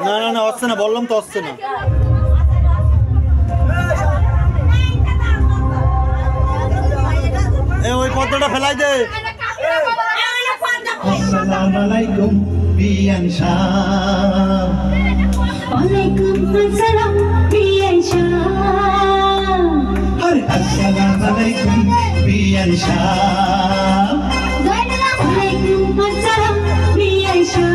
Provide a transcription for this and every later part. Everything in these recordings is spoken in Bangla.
না না না আসছে না, বললাম তো আসছে না। ওই পদ্মটা ফেলাই দে। আসসালামু আলাইকুম বিয়ান শাহ। ওয়ালাইকুম আসসালাম বিয়ান শাহ। আরে আসসালামু আলাইকুম বিয়ান শাহ। ওয়ালাইকুম আসসালাম বিয়ান Shah.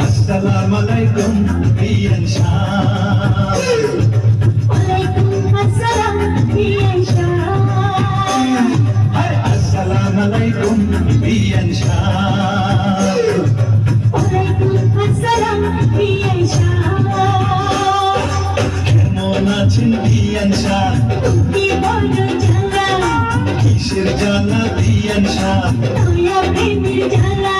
Assalamu alaikum biyan shah. Walaikum assalam biyan shah. Assalamu alaikum biyan shah. Walaikum assalam biyan shah. Kemon achen biyan shah? Ki bolo jala. Kisher jala biyan shah? Toya premir jala.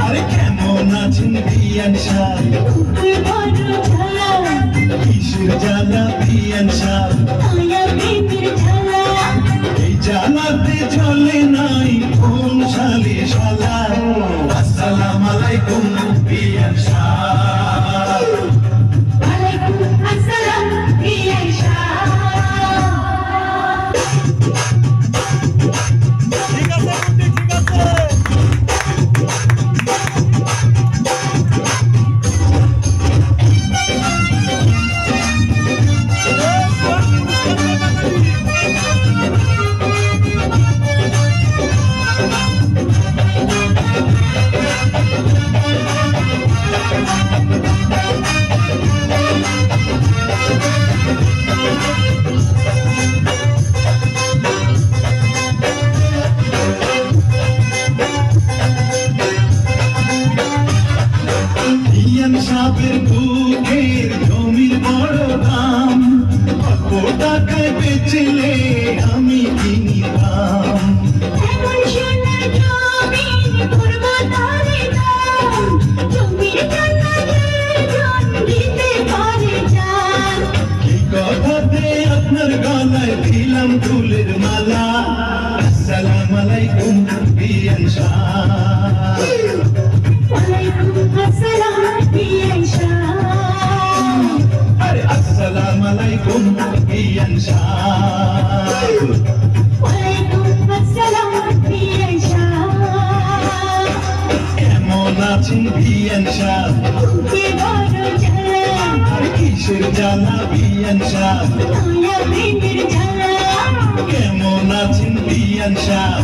Are kemon achen বিয়ান শাহ? কিসের জ্বালা বিয়ান শাহ? এই জ্বালাতে চলে নাই কোন শালি শালা। আসসালামু আলাইকুম বিয়ান শাহ। ওয়ালাইকুম আসসালাম বিয়ান শাহ। ঠিক আছে ঠিক আছে। বিয়ান সাহেবের বুকের জমির বড় দাম, অল্প টাকায় বেচলে আমি কিনিতাম। এই কথাতে আপনার গলায় দিলাম ফুলের মালা। আসসালামু আলাইকুম বিয়ান শাহ। আরে আসসালামু আলাইকুম বিয়ান শাহ। কেমন আছেন বিয়ান শাহ? আর কিসের জ্বালা বিয়ান শাহ? কেমন আছেন বিয়ান শাহ?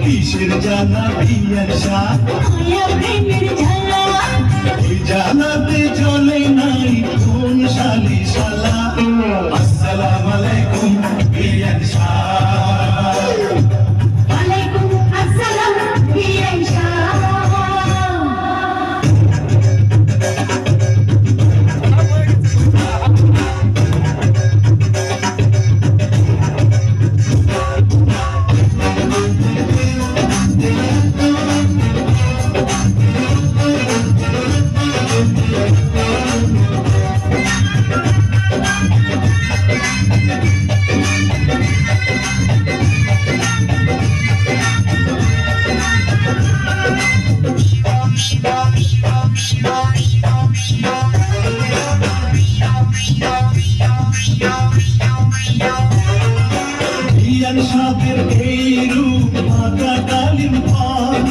কিসের জ্বালা বিয়ান শাহ? এই জ্বালাতে চলে নাই কোন শালি শালা। আসসালামু আলাইকুম বিয়ান শাহ। ওয়ালাইকুম আসসালাম বিয়ান শাহ। বিয়ান সাহেবের এই রূপ মাথা তালিম পান,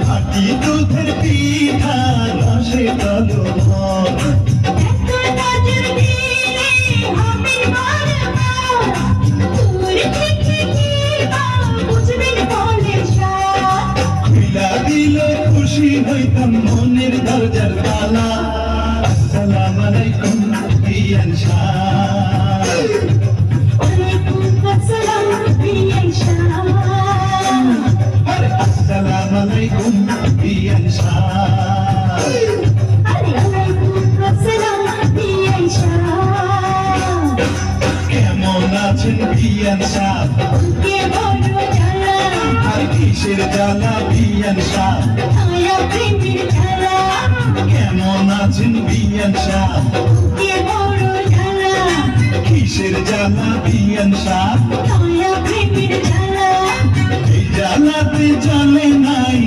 খাঁটি দুধের পিঠা রসে কালো ভাত। মিলা দিলে খুশি হইতাম মনের দরজার তালা। আসসালামু আলাইকুম বিয়ান শাহ। কিসের জ্বালা বিয়ান শাহ ছায়া প্রেমের জ্বালা কেমন আছেন বিয়ান শাহ বুকে বড় জ্বালা কিসের জ্বালা বিয়ান শাহ ছায়া প্রেমের জ্বালা এই জ্বালাতে চলে নাই